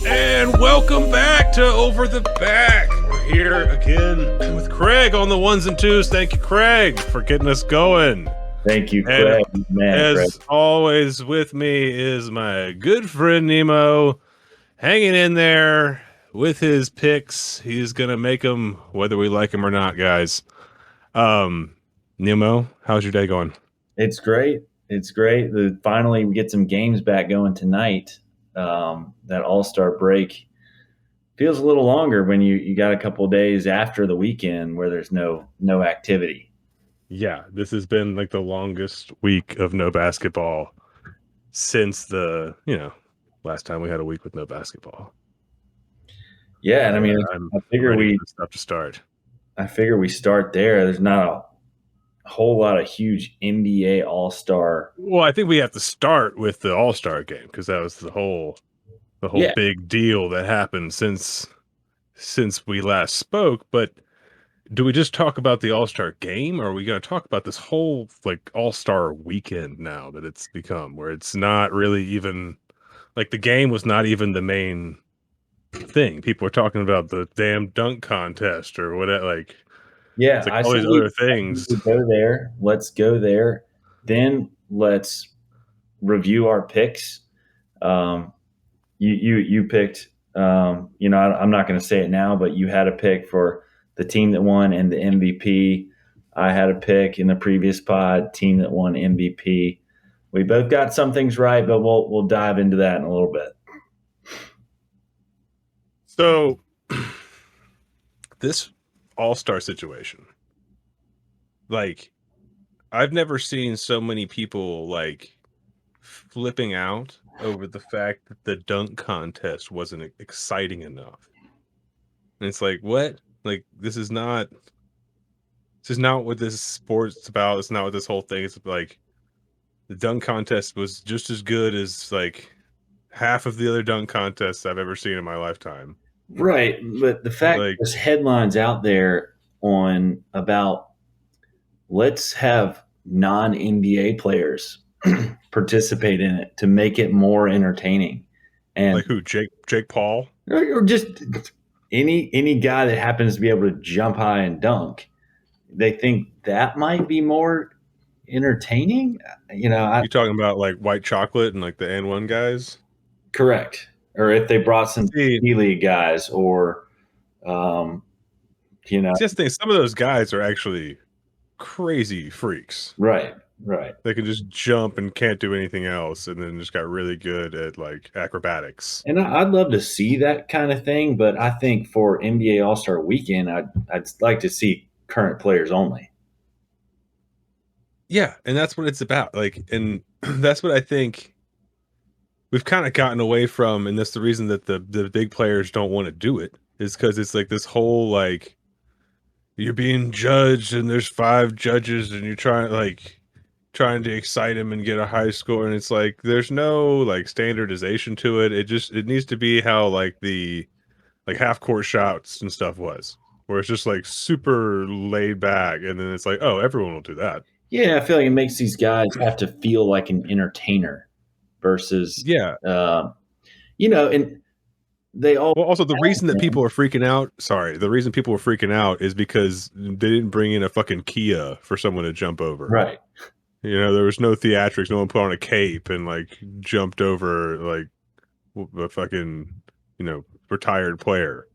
And welcome back to Over the Back. We're here again with Craig on the ones and twos. Thank you, Craig, for getting us going. Thank you, Craig. As always, with me is my good friend Nemo, hanging in there with his picks. He's gonna make them whether we like them or not, guys. Nemo, how's your day going? It's great. It's great. Finally, we get some games back going tonight. That All-Star break feels a little longer when you got a couple of days after the weekend where there's no activity. Yeah, this has been like the longest week of no basketball since the last time we had a week with no basketball. Yeah, and I mean, I figure we start there. There's not a whole lot of huge NBA All-Star. Well, I think we have to start with the All-Star game because that was the whole big deal that happened since we last spoke. But do we just talk about the All-Star game, or are we going to talk about this whole like All-Star weekend now that it's become, where it's not really even like the game was not even the main thing. People are talking about the damn dunk contest or whatever. Like, yeah, it's like all these other things. Go there. Let's go there. Then let's review our picks. You picked. I'm not going to say it now, but you had a pick for the team that won and the MVP. I had a pick in the previous pod, team that won MVP. We both got some things right, but we'll dive into that in a little bit. So this All-Star situation, like, I've never seen so many people like flipping out over the fact that the dunk contest wasn't exciting enough. And it's like, what? Like, this is not what this sport's about. It's not what this whole thing is. Like, the dunk contest was just as good as like half of the other dunk contests I've ever seen in my lifetime. Right, but the fact there's headlines out there on about let's have non-NBA players participate in it to make it more entertaining. And like who? Jake Paul? Or just any guy that happens to be able to jump high and dunk. They think that might be more entertaining. You talking about like White Chocolate and like the N1 guys? Correct. Or if they brought some D-League guys or, Just think some of those guys are actually crazy freaks. Right. They can just jump and can't do anything else, and then just got really good at like acrobatics. And I'd love to see that kind of thing, but I think for NBA All-Star Weekend, I'd like to see current players only. Yeah, and that's what it's about. Like, and that's what I think we've kind of gotten away from, and that's the reason that the big players don't want to do it, is because it's like this whole like you're being judged and there's 5 judges and you're trying to excite him and get a high score, and it's like there's no like standardization to it. It needs to be how like the like half court shots and stuff was, where it's just like super laid back, and then it's like, oh, everyone will do that. Yeah, I feel like it makes these guys have to feel like an entertainer versus and they all also the reason that people are freaking out. Sorry, the reason people were freaking out is because they didn't bring in a fucking Kia for someone to jump over. Right. There was no theatrics. No one put on a cape and like jumped over like a fucking retired player.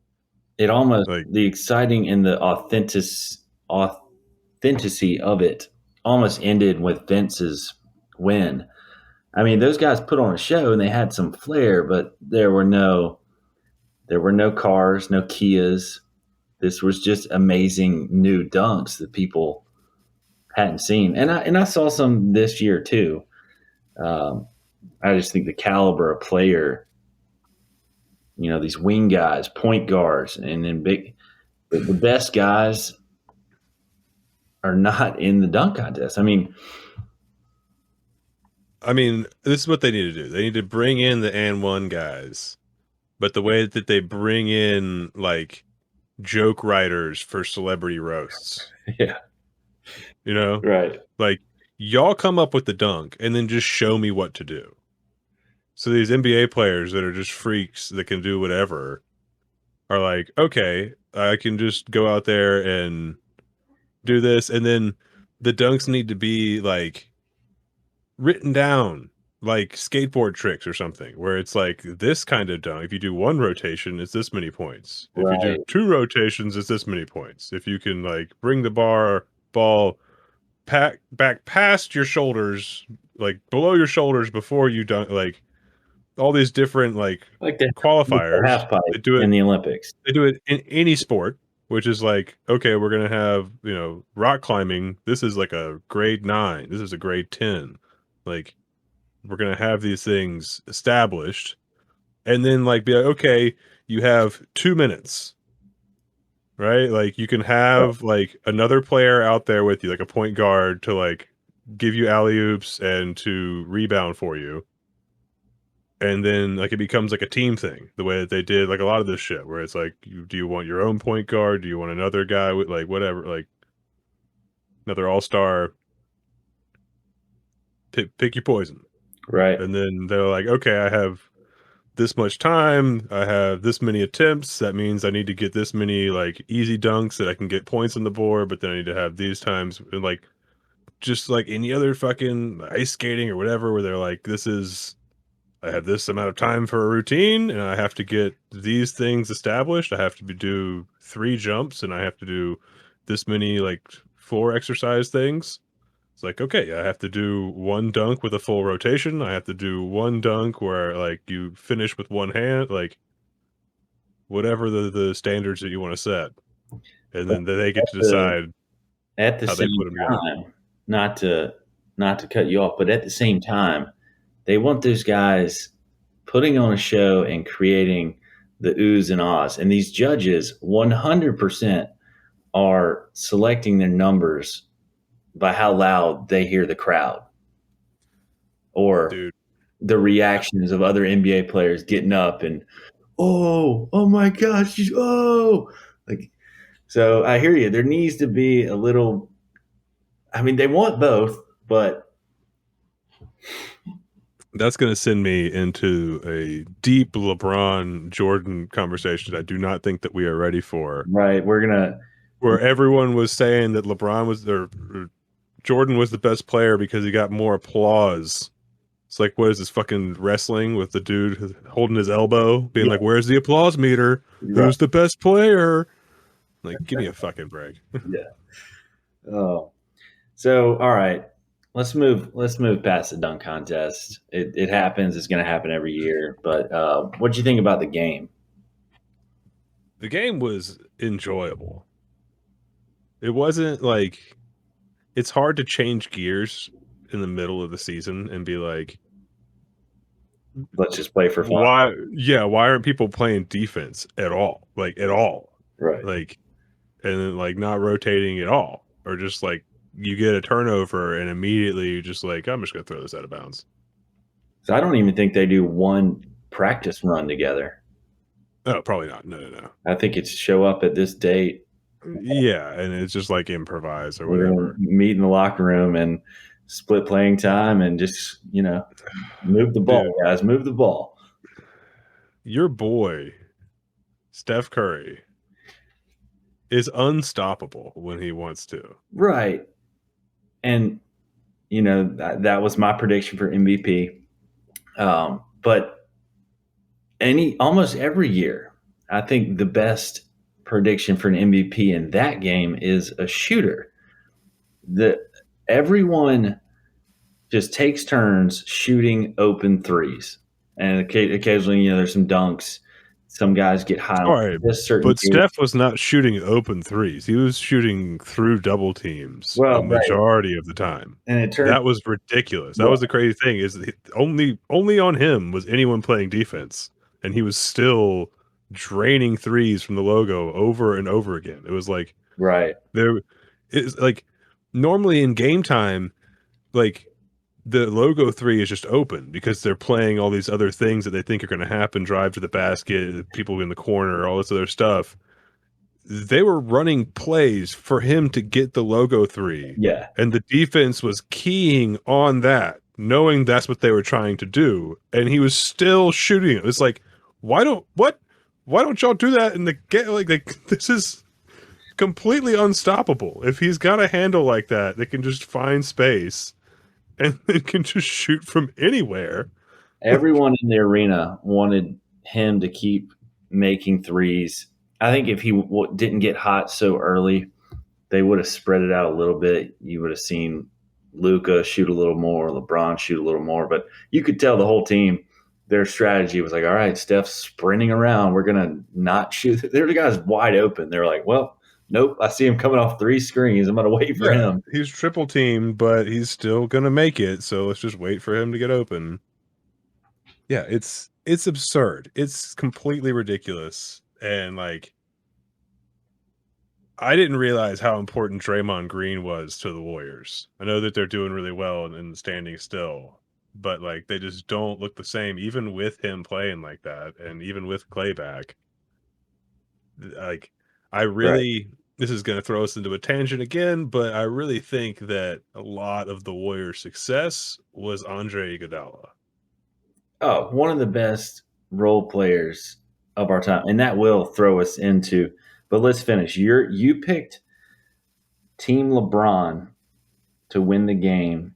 It almost like the exciting and the authenticity of it almost ended with Vince's win. I mean, those guys put on a show and they had some flair, but there were no cars, no Kias. This was just amazing new dunks that people hadn't seen, and I saw some this year too. I just think the caliber of player, these wing guys, point guards, and then the best guys are not in the dunk contest. I mean, this is what they need to do. They need to bring in the N1 guys but the way that they bring in like joke writers for celebrity roasts, Yeah. you know? Right. Like y'all come up with the dunk and then just show me what to do. So these NBA players that are just freaks that can do whatever are like, okay, I can just go out there and do this. And then the dunks need to be like written down like skateboard tricks or something, where it's like this kind of dunk. If you do one rotation, it's this many points. If you do Right. two rotations, it's this many points. If you can like bring the ball back past your shoulders, like below your shoulders before you dunk, like all these different like Like the qualifiers. half pipe They do it in the Olympics. they do it in any sport, which is like, okay, we're gonna have, rock climbing. This is like a grade 9. This is a grade 10. Like, we're gonna have these things established, and then like be like, okay, you have 2 minutes, right? Like you can Right. have like another player out there with you, like a point guard to like give you alley oops and to rebound for you. And then, like, it becomes like a team thing, the way that they did like a lot of this shit, where it's like, do you want your own point guard? Do you want another guy with like whatever, like another all star? Pick your poison. Right. And then they're like, okay, I have this much time. I have this many attempts. That means I need to get this many like easy dunks that I can get points on the board. But then I need to have these times, and like just like any other fucking ice skating or whatever, where they're like, this is I have this amount of time for a routine, and I have to get these things established. I have to do 3 jumps, and I have to do this many, like, floor exercise things. It's like, okay, I have to do 1 dunk with a full rotation. I have to do 1 dunk where, like, you finish with 1 hand, like, whatever the standards that you wanna set, and But then they get at to the decide at the how they same put them together. time, not to not to cut you off, but at the same time, they want those guys putting on a show and creating the oohs and ahs. And these judges 100% are selecting their numbers by how loud they hear the crowd or Dude, the I reactions of other NBA players getting up and, oh my gosh, oh. Like, so I hear you. There needs to be a little, I mean, they want both, but that's gonna send me into a deep LeBron Jordan conversation I do not think that we are ready for. right, we're going to, Where everyone was saying that LeBron was or Jordan was the best player because he got more applause. It's like, what is this fucking wrestling with the dude holding his elbow, being yeah, like, "Where's the applause meter? right. Who's the best player?" Like, give me a fucking break. Yeah. Oh, so, all right, let's move past the dunk contest. It happens. It's going to happen every year. But what do you think about the game? The game was enjoyable. It wasn't like it's hard to change gears in the middle of the season and be like, Let's just play for fun. why aren't people playing defense at all? Like at all. Right. Like and then like not rotating at all. Or just like you get a turnover and immediately you're just like, I'm just gonna throw this out of bounds. So I don't even think they do one practice run together. Oh, probably not. No, no, no. I think it's show up at this date. Yeah, and it's just like improvise or We're going to whatever. meet in the locker room and split playing time and just, move the ball, Dude, guys, move the ball. your boy, Steph Curry, is unstoppable when he wants to. Right. And, that was my prediction for MVP. But almost every year, I think the best prediction for an MVP in that game is a shooter. The Everyone just takes turns shooting open threes, and occasionally, there's some dunks. Some guys get high on Sorry, just certain but gears. Steph was not shooting open threes. He was shooting through double teams a Well, right, majority of the time. and it turned That was ridiculous. That right, was the crazy thing is that only on him was anyone playing defense, and he was still draining threes from the logo over and over again. It was like right, there is like normally in game time, like the logo three is just open because they're playing all these other things that they think are going to happen, drive to the basket, people in the corner, all this other stuff. They were running plays for him to get the logo three, Yeah. and the defense was keying on that, knowing that's what they were trying to do, and he was still shooting it. It's like, why don't y'all do that in the get? Like this is completely unstoppable. If he's got a handle like that, they can just find space and they can just shoot from anywhere. Everyone in the arena wanted him to keep making threes. I think if he didn't get hot so early, they would have spread it out a little bit. You would have seen Luca shoot a little more, LeBron shoot a little more, but you could tell the whole team, their strategy was like, all right, Steph's sprinting around. We're going to not shoot. There the guy's wide open. They're like, well, nope. I see him coming off 3 screens. I'm going to wait for Yeah, him. he's triple teamed, but he's still gonna make it. So let's just wait for him to get open. Yeah, it's absurd. It's completely ridiculous, and like I didn't realize how important Draymond Green was to the Warriors. I know that they're doing really well in the standing still, but like they just don't look the same, even with him playing like that, and even with Clay back. Like, I Right. really this is going to throw us into a tangent again, but I really think that a lot of the Warriors' success was Andre Iguodala. Oh, one of the best role players of our time. And that will throw us into, but let's finish. You picked Team LeBron to win the game,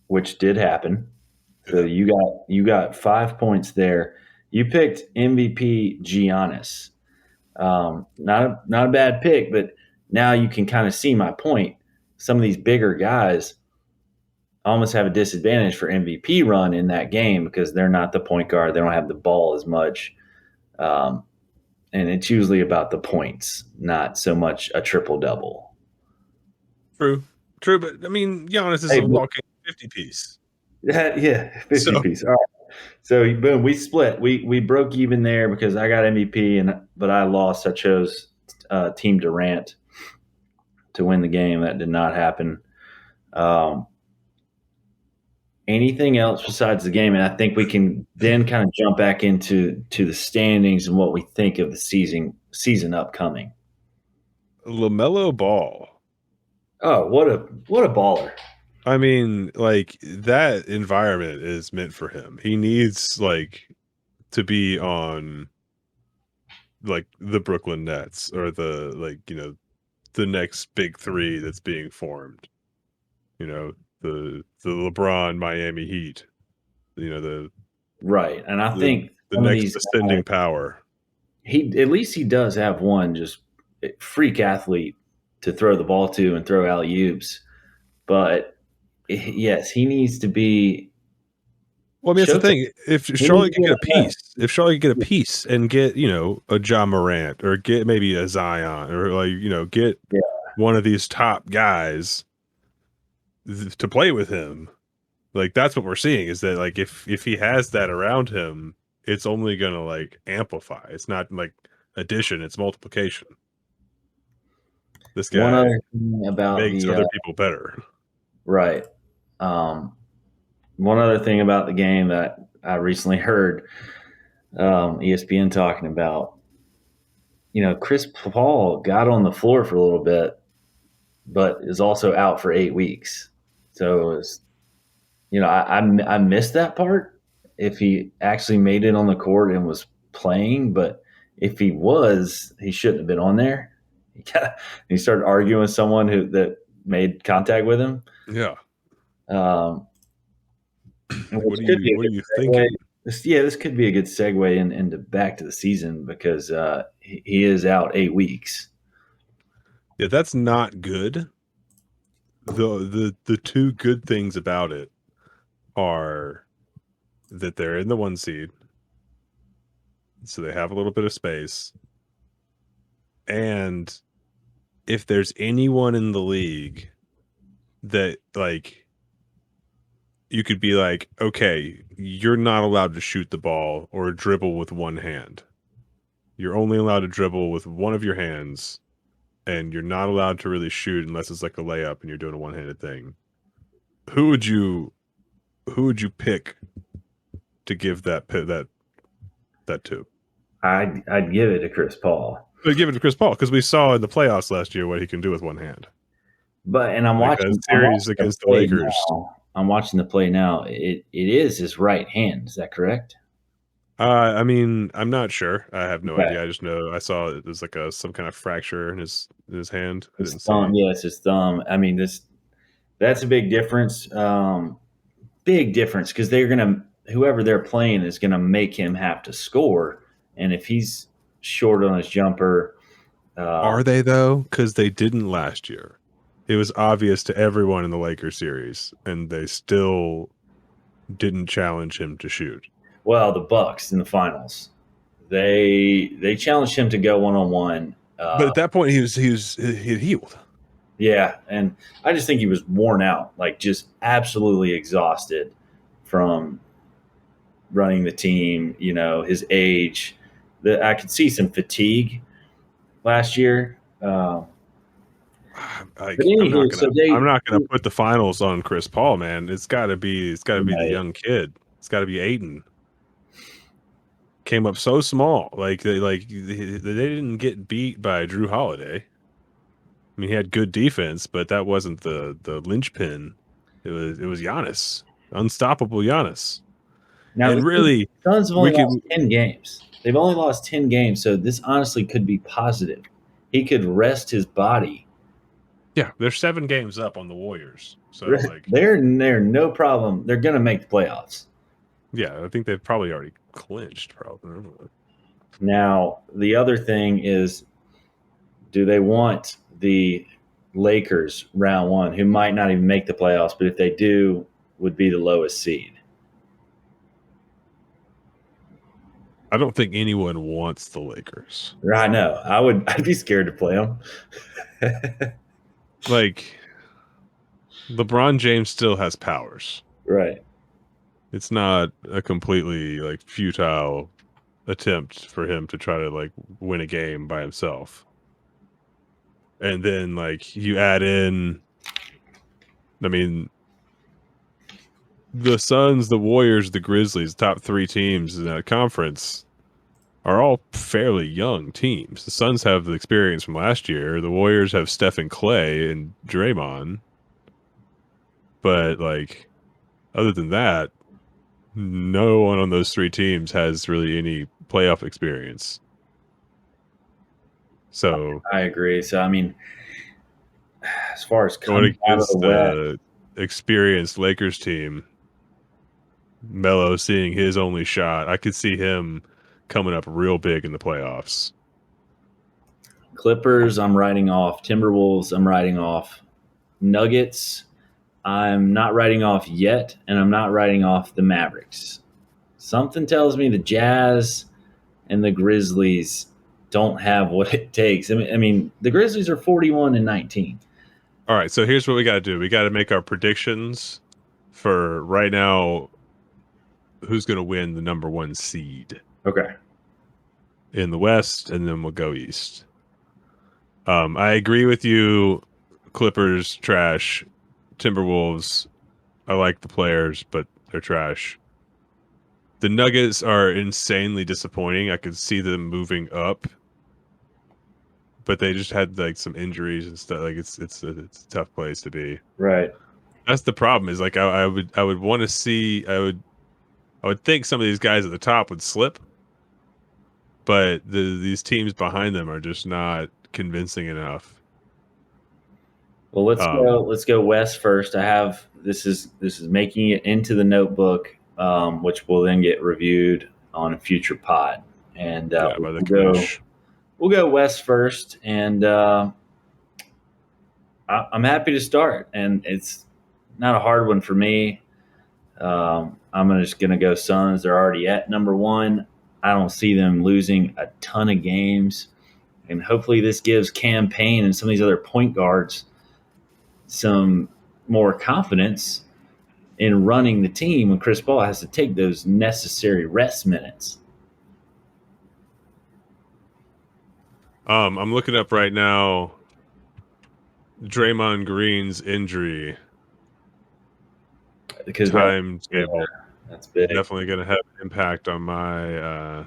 which did happen. So Yeah. you got 5 points there. You picked MVP Giannis. Not a bad pick, but now you can kind of see my point. Some of these bigger guys almost have a disadvantage for MVP run in that game because they're not the point guard. They don't have the ball as much, um, and it's usually about the points, not so much a triple double. True. True, but I mean, Giannis is Hey, a walking 50 piece. yeah, 50 So piece. All right. So boom, we split. We broke even there because I got MVP but I lost. I chose Team Durant to win the game. That did not happen. Um, Anything else besides the game? And I think we can then kind of jump back into the standings and what we think of the season upcoming. LaMelo Ball. Oh, what a baller! I mean, like that environment is meant for him. He needs like to be on like the Brooklyn Nets or the the next big three that's being formed. You know, the LeBron Miami Heat. You know, Right, and I the think the some of next these guys, ascending power. he at least he does have one just freak athlete to throw the ball to and throw alley oops. But yes, he needs to be Well, I mean, that's the showtime. thing. If He needs Charlotte to could be get a on piece, if Charlotte could get a piece and get, a Ja Morant or get maybe a Zion or like, get yeah. one of these top guys to play with him, like that's what we're seeing is that like if he has that around him, it's only gonna like amplify. It's not like addition, it's multiplication. This One guy other thing about makes the other people better. right. Um, One other thing about the game that I recently heard ESPN talking about, Chris Paul got on the floor for a little bit, but is also out for 8 weeks. So it's, I missed that part. If he actually made it on the court and was playing, but if he was, he shouldn't have been on there. He started arguing with someone that made contact with him. Yeah. Um, Like Which could be a what are good you segue. thinking? This could be a good segue into back to the season because he is out 8 weeks. Yeah, that's not good. The two good things about it are that they're in the one seed, so they have a little bit of space. And if there's anyone in the league that like you could be like, okay, you're not allowed to shoot the ball or dribble with one hand. You're only allowed to dribble with one of your hands, and you're not allowed to really shoot unless it's like a layup and you're doing a one-handed thing. Who would you who would you pick to give that to? I'd give it to Chris Paul. But give it to Chris Paul because we saw in the playoffs last year what he can do with one hand. But and Like a I'm series watching the against the play Lakers. now. I'm watching the play now. It is his right hand. Is that correct? I mean, I'm not sure. I have no Okay. idea. I just know I saw it was like some kind of fracture in his hand. I His didn't see. thumb. Yeah, it's his thumb. I mean, that's a big difference. Big difference because they're gonna whoever they're playing is gonna make him have to score, and if he's short on his jumper, uh, Are they though? Because they didn't last year. It was obvious to everyone in the Lakers series, and they still didn't challenge him to shoot. well, the Bucks in the finals, they challenged him to go one on one. But at that point, he had healed. Yeah, and I just think he was worn out, like just absolutely exhausted from running the team. You know, his age. I could see some fatigue last year. But Like anywho, so I'm they, not gonna put the finals on Chris Paul, man. It's gotta be the right. young kid. It's gotta be Aiden. Came up so small. They didn't get beat by Drew Holiday. I mean, he had good defense, but that wasn't the linchpin. It was Giannis, unstoppable Giannis, Now and really The Suns have we only could lost 10 games. They've only lost 10 games, so this honestly could be positive. He could rest his body. yeah. They're 7 games up on the Warriors, so like They're no problem. They're going to make the playoffs. yeah, I think they've probably already clinched. Probably. I don't know. Now the other thing is, do they want the Lakers round one, who might not even make the playoffs, but if they do, would be the lowest seed? I don't think anyone wants the Lakers. I know. I'd be scared to play them. Like LeBron James still has powers. Right. It's not a completely like futile attempt for him to try to like win a game by himself. And then like you add in, I mean, the Suns, the Warriors, the Grizzlies, top 3 teams in that conference are all fairly young teams. The Suns have the experience from last year. The Warriors have Stephen Clay and Draymond. But like other than that, no one on those 3 teams has really any playoff experience. So I agree. So I mean, as far as going coming out of the against West, the experienced Lakers team, Melo seeing his only shot, I could see him coming up real big in the playoffs. Clippers, I'm writing off. Timberwolves, I'm writing off. Nuggets, I'm not writing off yet, and I'm not writing off the Mavericks. Something tells me the Jazz and the Grizzlies don't have what it takes. I mean the Grizzlies are 41-19. All right, so here's what we got to do. We got to make our predictions for right now who's going to win the number 1 seed Okay. in the West, and then we'll go East. I agree with you. Clippers trash. Timberwolves, I like the players, but they're trash. The Nuggets are insanely disappointing. I could see them moving up, but they just had like some injuries and stuff. Like it's a tough place to be. Right. That's the problem. Is like I would want to see. I would think some of these guys at the top would slip, but these teams behind them are just not convincing enough. Well, Um, let's go west first. I have this is making it into the notebook, which will then get reviewed on a future pod, and yeah, by the we'll go Koosh. we'll go west first, and I'm happy to start, and it's not a hard one for me. I'm just gonna go Suns. They're already at number one. I don't see them losing a ton of games, and hopefully this gives Cam Payne and some of these other point guards some more confidence in running the team when Chris Paul has to take those necessary rest minutes. I'm looking up right now Draymond Green's injury. because yeah, timetable that's is big. definitely going to have an impact on my.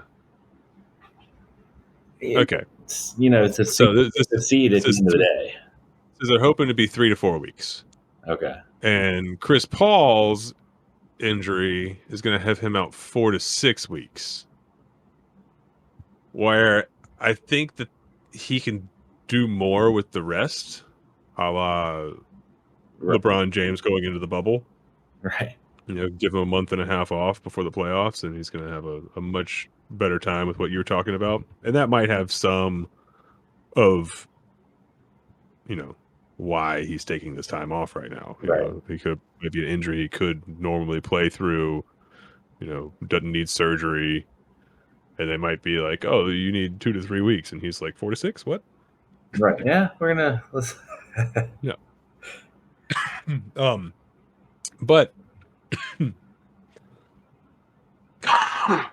It, Okay, it's a so single it's a seed this at the is end of the day. they're hoping to be 3 to 4 weeks, Okay, and Chris Paul's injury is going to have him out 4 to 6 weeks. Where I think that he can do more with the rest, a la right, LeBron James going into the bubble. right, Give him a month and a half off before the playoffs, and he's going to have a much better time with what you're talking about. And that might have some of, you know, why he's taking this time off right now. right, He could maybe an injury he could normally play through, doesn't need surgery. And they might be like, oh, you need 2 to 3 weeks. And he's like, 4 to 6? What? right. Yeah, let's. Yeah. But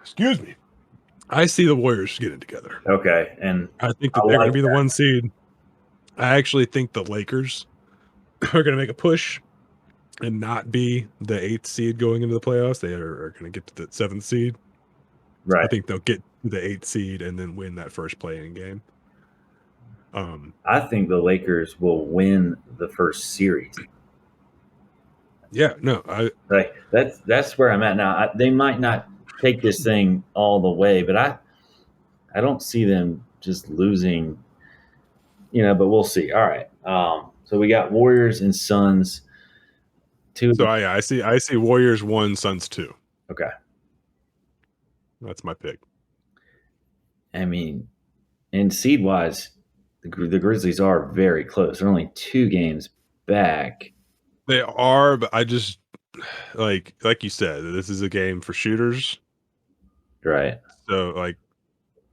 excuse me. I see the Warriors getting together. Okay, and I think I that they're going like to be the one seed. I actually think the Lakers are going to make a push and not be the eighth seed going into the playoffs. They are going to get to the seventh seed. I right. think they'll get to the eighth seed and then win that first play-in game. I think the Lakers will win the first series. Yeah, no, Like that's where I'm at now. They might not take this thing all the way, but I don't see them just losing. But we'll see. All right. So we got Warriors and Suns. Two. so I see Warriors 1, Suns 2. Okay. That's my pick. I mean, and seed wise, the Grizzlies are very close. They're only 2 games back. They are, but I just like you said, this is a game for shooters. Right. So like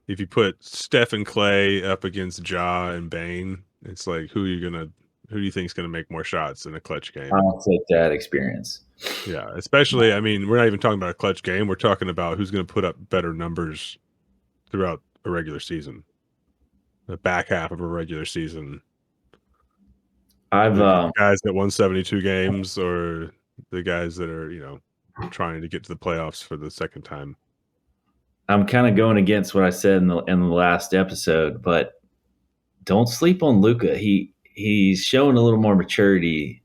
if you put Steph and Clay up against Ja and Bane, it's like who do you think is gonna make more shots in a clutch game? I'll take that experience. Yeah, especially I mean, we're not even talking about a clutch game. We're talking about who's gonna put up better numbers throughout a regular season. The back half of a regular season. I've The guys that won 72 games or the guys that are, trying to get to the playoffs for the second time. I'm kind of going against what I said in the last episode, but don't sleep on Luca. He's showing a little more maturity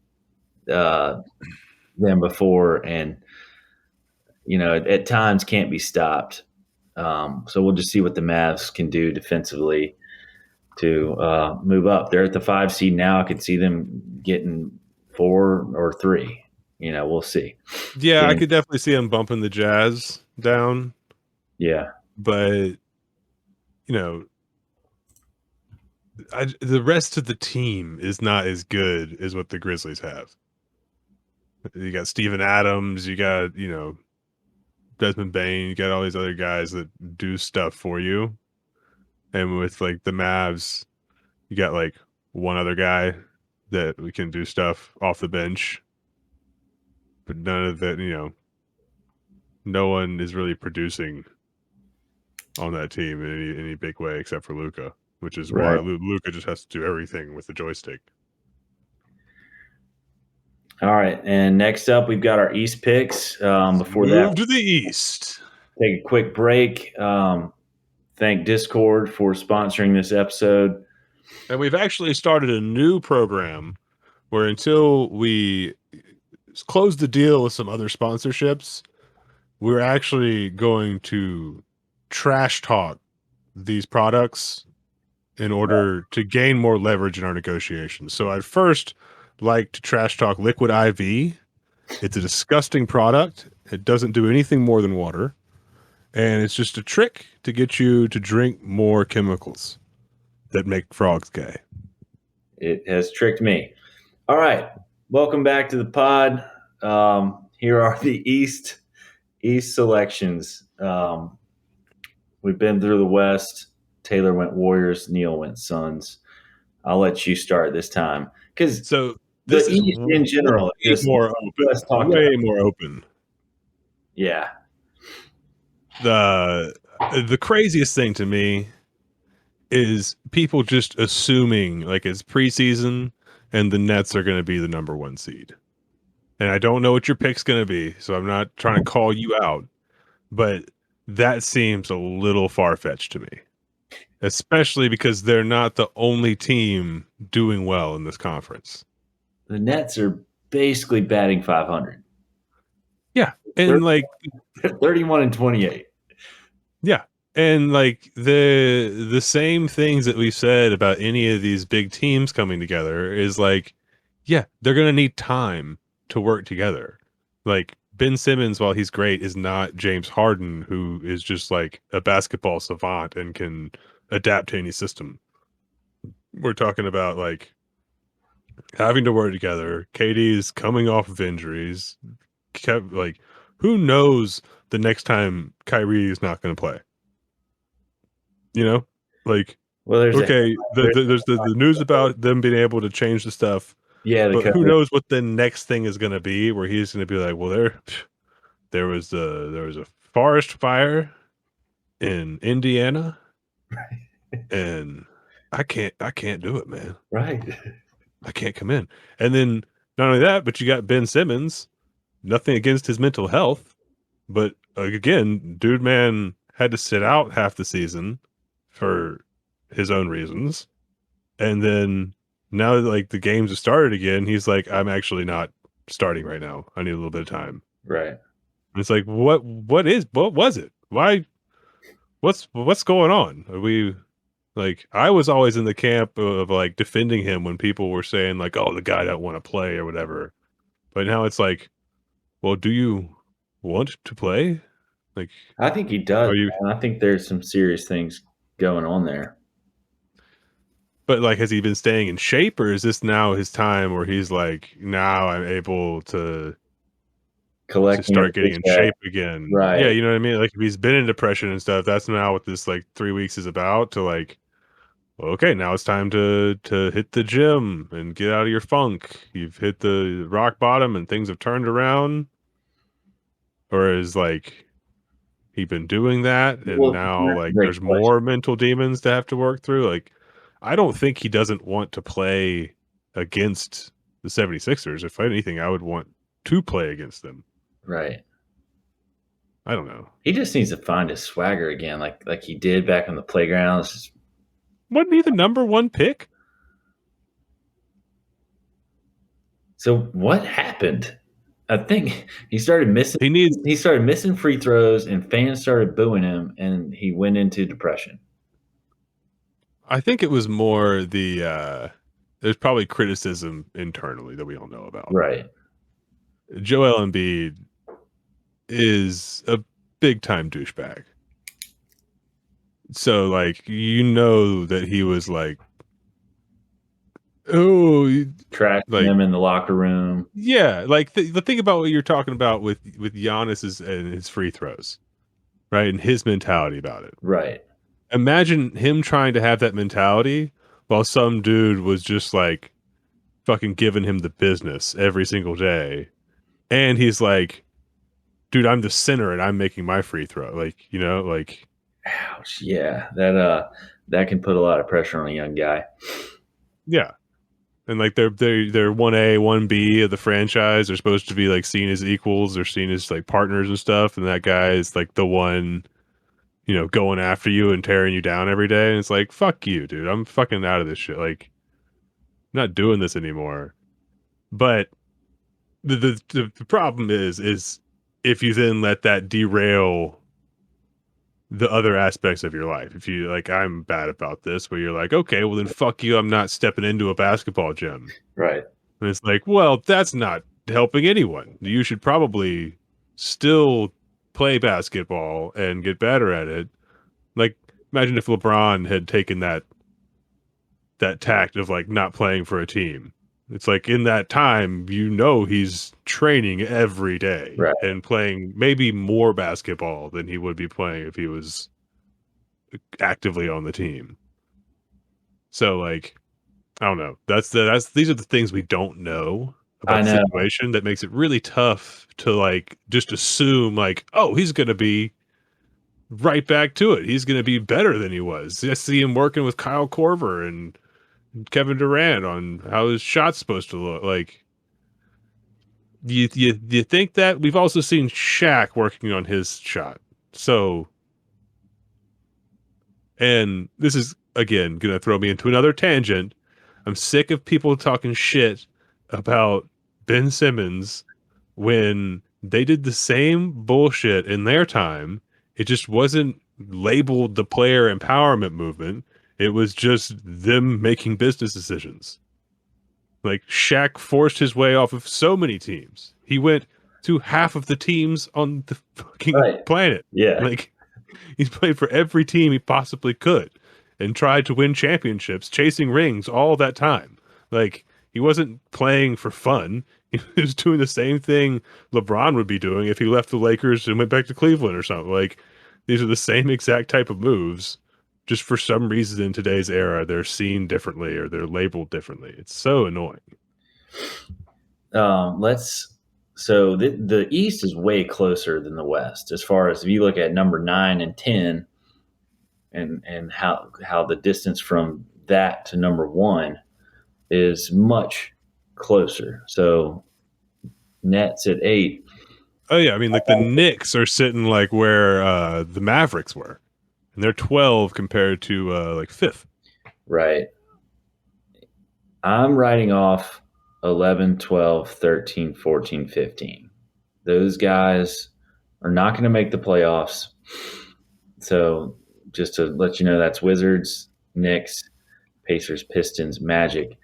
uh, than before, and at times can't be stopped. So we'll just see what the Mavs can do defensively to move up. They're at the 5 seed now. I could see them getting 4 or 3. We'll see. Yeah, I Game, could definitely see him bumping the Jazz down, yeah, but you know, the rest of the team is not as good as what the Grizzlies have. You got Steven Adams, you got, Desmond Bain, you got all these other guys that do stuff for you. And with like the Mavs, you got like one other guy that we can do stuff off the bench. But none of that, no one is really producing on that team in any big way except for Luca, which is why right. Luca just has to do everything with the joystick. All right, and next up we've got our East picks. Before that, Move to the east. take a quick break. Thank Discord for sponsoring this episode. And we've actually started a new program where until we close the deal with some other sponsorships, we're actually going to trash talk these products in order to gain more leverage in our negotiations. So I'd first like to trash talk Liquid IV. It's a disgusting product. It doesn't do anything more than water. And it's just a trick to get you to drink more chemicals that make frogs gay. It has tricked me. All right, welcome back to the pod. Here are the East selections. We've been through the West. Taylor went Warriors. Neil went Suns. I'll let you start this time because So the this is East in general way is just more let's open. talk Way about. more open. Yeah, The craziest thing to me is people just assuming like it's preseason and the Nets are going to be the number 1 seed. and I don't know what your pick's gonna be, so I'm not trying to call you out, but that seems a little far-fetched to me, especially because they're not the only team doing well in this conference. The Nets are basically batting 500. Yeah, They're and, like 31 and 28. yeah, and, like, the same things that we said about any of these big teams coming together is, like, yeah, they're gonna need time to work together. Like, Ben Simmons, while he's great, is not James Harden, who is just, like, a basketball savant and can adapt to any system. We're talking about, like, having to work together. KD's coming off of injuries. Kev like, who knows the next time Kyrie is not gonna play, you know? Like, Well, okay, there's there's the news about them being able to change the stuff, yeah, the but who cover. knows what the next thing is gonna be where he's gonna be like, "Well, there was a forest fire in Indiana, and I can't do it, man. Right. I can't come in." And then not only that, but you got Ben Simmons, nothing against his mental health, but, again, dude man had to sit out half the season for his own reasons. And then now that, like, the games have started again, he's like, "I'm actually not starting right now. I need a little bit of time." Right. And it's like, what was it? Why what's going on? Are we like, I was always in the camp of, like, defending him when people were saying, like, "Oh, the guy don't wanna play," or whatever. But now it's like, well, do you want to play? Like, I think he does, are you man. I think there's some serious things going on there. but, like, has he been staying in shape, or is this now his time where he's like, "Now I'm able to Collecting start every getting in paycheck. shape again." Yeah, Right. you know what I mean? Like, if he's been in depression and stuff, that's now what this, like, 3 weeks is about to, like, well, okay, now it's time to hit the gym and get out of your funk. You've hit the rock bottom and things have turned around, or is, like, he been doing that and Well, now, that's a like, great there's question. more mental demons to have to work through? Like, I don't think he doesn't want to play against the 76ers. If anything, I would want to play against them. Right. I don't know. He just needs to find his swagger again, like he did back on the playground. It's just- Wasn't he the number 1 pick? so what happened? I think he started missing. He needs He started missing free throws, and fans started booing him, and he went into depression. I think it was more there's probably criticism internally that we don't know about. Right. Joel Embiid is a big time douchebag. So, like, you know that he was like, "Oh, Trashing like, them in the locker room. yeah, like, the thing about what you're talking about with Giannis is and his free throws, right? And his mentality about it. Right. Imagine him trying to have that mentality while some dude was just, like, fucking giving him the business every single day, and he's like, "Dude, I'm the center and I'm making my free throw." Like, you know, like, Ouch. Yeah. That can put a lot of pressure on a young guy. yeah. And, like, they're 1A, 1B of the franchise. They're supposed to be, like, seen as equals. They're seen as, like, partners and stuff, and that guy is, like, the one, going after you and tearing you down every day, and it's like, "Fuck you, dude. I'm fucking out of this shit. Like, I'm not doing this anymore." But the problem is if you then let that derail the other aspects of your life. If you like, I'm bad about this, where you're like, "Okay, well, then fuck you. I'm not stepping into a basketball gym." Right. And it's like, well, that's not helping anyone. You should probably still play basketball and get better at it. Like, imagine if LeBron had taken that tact of, like, not playing for a team. It's like in that time, he's training every day Right. and playing maybe more basketball than he would be playing if he was actively on the team. So, like, I don't know. That's these are the things we don't know I about the know. situation that makes it really tough to, like, just assume, like, "Oh, he's gonna be right back to it. He's gonna be better than he was." I see him working with Kyle Korver and Kevin Durant on how his shot's supposed to look. Like, Do you think that we've also seen Shaq working on his shot? So, and this is again gonna throw me into another tangent. I'm sick of people talking shit about Ben Simmons when they did the same bullshit in their time. It just wasn't labeled the player empowerment movement. It was just them making business decisions. Like Shaq forced his way off of so many teams. He went to half of the teams on the fucking Right. planet. Yeah. Like he's played for every team he possibly could and tried to win championships, chasing rings all that time. Like he wasn't playing for fun. He was doing the same thing LeBron would be doing if he left the Lakers and went back to Cleveland or something. Like these are the same exact type of moves. Just for some reason in today's era, they're seen differently or they're labeled differently. It's so annoying. Let's. So the East is way closer than the West as far as if you look at number 9 and 10, and how the distance from that to number one is much closer. So Nets at 8. Oh yeah, I mean like the Knicks are sitting like where the Mavericks were. And they're 12 compared to like 5th. Right. I'm writing off 11, 12, 13, 14, 15. Those guys are not going to make the playoffs. So just to let you know, that's Wizards, Knicks, Pacers, Pistons, Magic.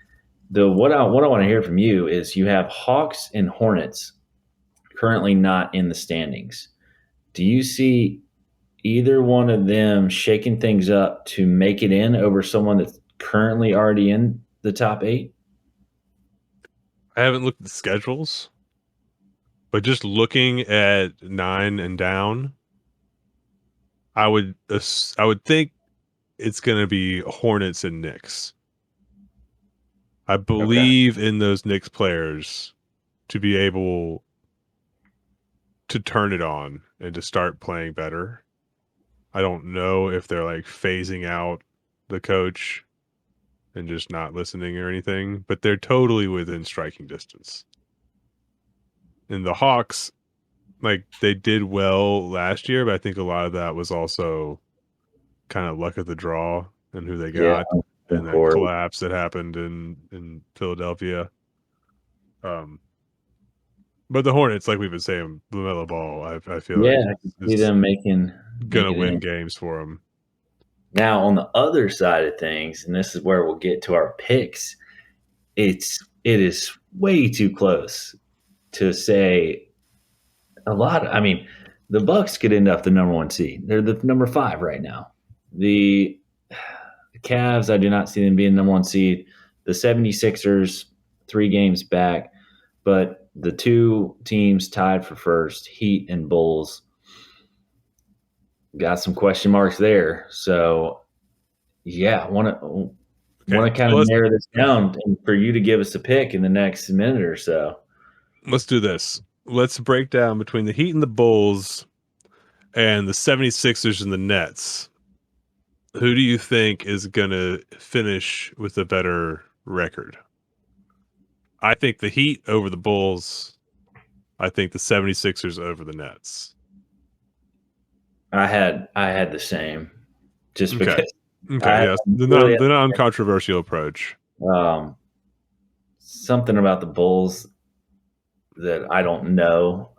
What I want to hear from you is you have Hawks and Hornets currently not in the standings. Do you see either one of them shaking things up to make it in over someone that's currently already in the top 8? I haven't looked at the schedules, but just looking at 9 and down, I would think it's going to be Hornets and Knicks. I Okay. believe in those Knicks players to be able to turn it on and to start playing better. I don't know if they're like phasing out the coach and just not listening or anything, but they're totally within striking distance. And the Hawks, like they did well last year, but I think a lot of that was also kind of luck of the draw and who they Yeah, got and that for collapse that happened in Philadelphia. Um, but the Hornets, like we've been saying, LaMelo Ball, I feel yeah, like I can see is them making make gonna it win in. games for them. Now on the other side of things, and this is where we'll get to our picks, it is way too close to say a lot. I mean, the Bucks could end up the number 1 seed. They're the number 5 right now. The Cavs, I do not see them being number 1 seed. The 76ers, 3 games back, but the two teams tied for first, Heat and Bulls, got some question marks there. So yeah, want Okay, to kind so of narrow this down and for you to give us a pick in the next minute or so. let's do this. Let's break down between the Heat and the Bulls and the 76ers and the Nets. Who do you think is going to finish with a better record? I think the Heat over the Bulls. I think the 76ers over the Nets. I had the same, just Okay. because Okay, I yes. really The non-controversial approach. um, something about the Bulls that I don't know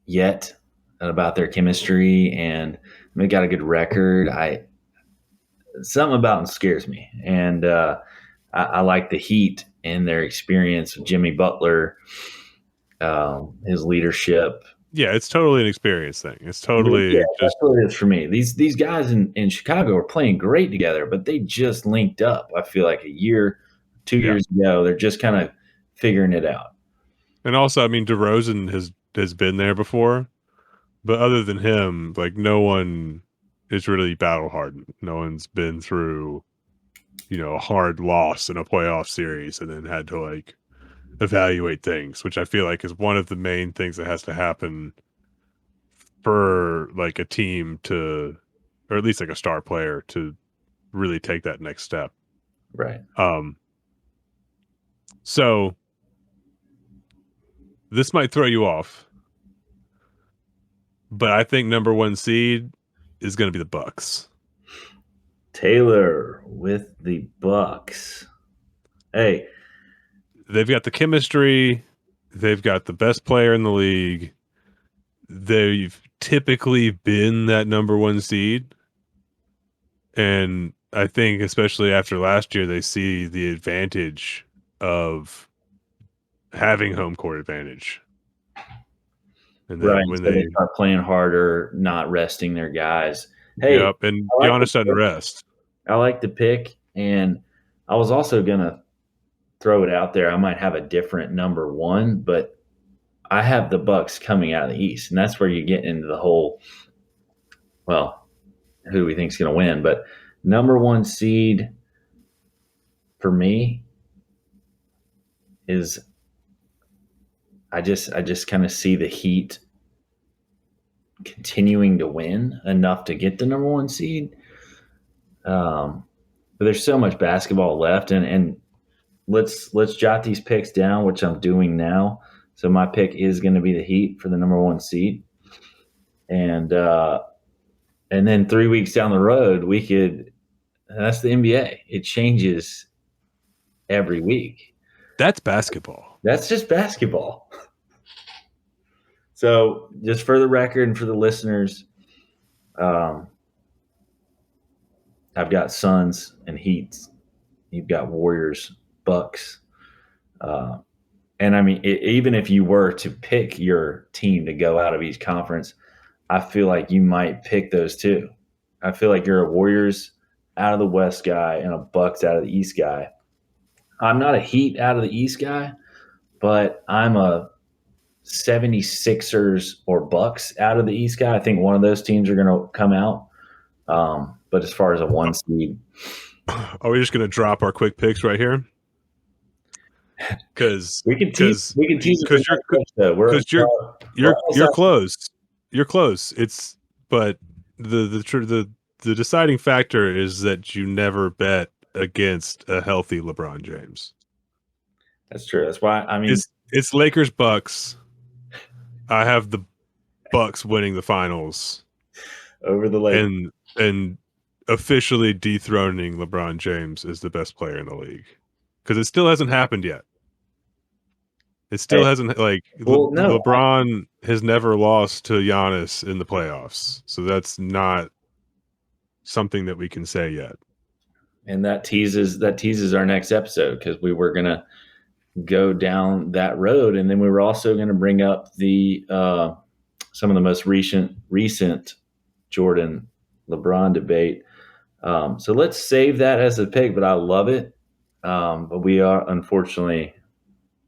yet about their chemistry, and they got a good record. I Something about them scares me, and I like the Heat and their experience with Jimmy Butler, his leadership. Yeah, it's totally an experience thing. It's Yeah, totally that's just what it is for me. These guys in Chicago are playing great together, but they just linked up. I feel like a year, two yeah. years ago, they're just kind of figuring it out. And also, I mean, DeRozan has been there before, but other than him, like no one is really battle hardened. No one's been through, a hard loss in a playoff series and then had to like evaluate things, which I feel like is one of the main things that has to happen for like a team to, or at least like a star player to really take that next step. Right. Um, so this might throw you off, but I think number 1 seed is going to be the Bucks. Taylor with the Bucks. Hey, they've got the chemistry. They've got the best player in the league. They've typically been that number 1 seed. And I think especially after last year, they see the advantage of having home court advantage. And right. then when So they they start playing harder, not resting their guys. Hey, Yep, and I like the Giannis doesn't pick. rest. I like the pick, and I was also gonna throw it out there. I might have a different number 1, but I have the Bucks coming out of the East, and that's where you get into the whole, well, who we think's going to win. But number 1 seed for me is I just kind of see the Heat continuing to win enough to get the number 1 seed. But there's so much basketball left, and let's jot these picks down, which I'm doing now. So my pick is going to be the Heat for the number 1 seed, and then 3 weeks down the road, we could. That's the NBA. It changes every week. That's basketball. That's just basketball. So, just for the record and for the listeners, um, I've got Suns and Heats. You've got Warriors, Bucks. Uh, and I mean, even if you were to pick your team to go out of each conference, I feel like you might pick those two. I feel like you're a Warriors out of the West guy and a Bucks out of the East guy. I'm not a Heat out of the East guy, but I'm a 76ers or Bucks out of the East guy. I think one of those teams are going to come out. But as far as a 1 seed, Are we just going to drop our quick picks right here? Because we can tease you're close. You're close. It's but the deciding factor is that you never bet against a healthy LeBron James. That's true. That's why I mean it's Lakers Bucks. I have the Bucks winning the finals over the Lakers and officially dethroning LeBron James as the best player in the league. Because it still hasn't happened yet. It still hasn't LeBron has never lost to Giannis in the playoffs. So that's not something that we can say yet. And that teases our next episode, because we were gonna go down that road, and then we were also gonna bring up the some of the most recent Jordan LeBron debate. So let's save that as a pick, but I love it. But we are unfortunately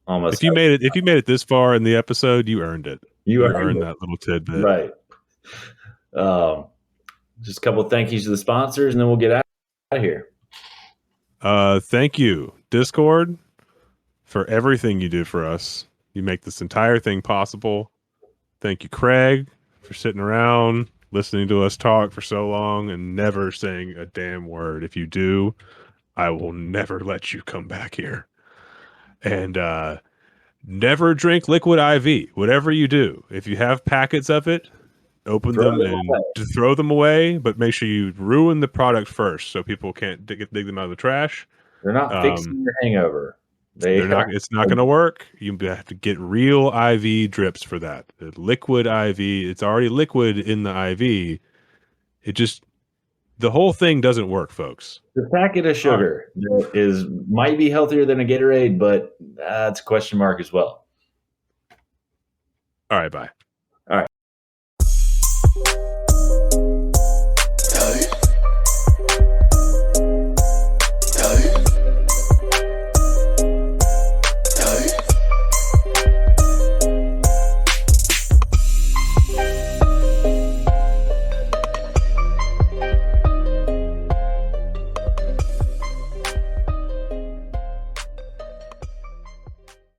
almost. If you made it this far in the episode, you earned it. You earned that little tidbit. Right. Just a couple of thank yous to the sponsors, and then we'll get out of here. Thank you, Discord, for everything you did for us. You make this entire thing possible. Thank you, Craig, for sitting around listening to us talk for so long and never saying a damn word. If you do, I will never let you come back here. And never drink liquid IV. Whatever you do, if you have packets of it, open them and throw them away, but make sure you ruin the product first so people can't dig them out of the trash. They're not fixing your hangover. They're not. It's not going to work. You have to get real IV drips for that. The liquid IV. It's already liquid in the IV. The whole thing doesn't work, folks. The packet of sugar might be healthier than a Gatorade, but that's a question mark as well. All right, bye.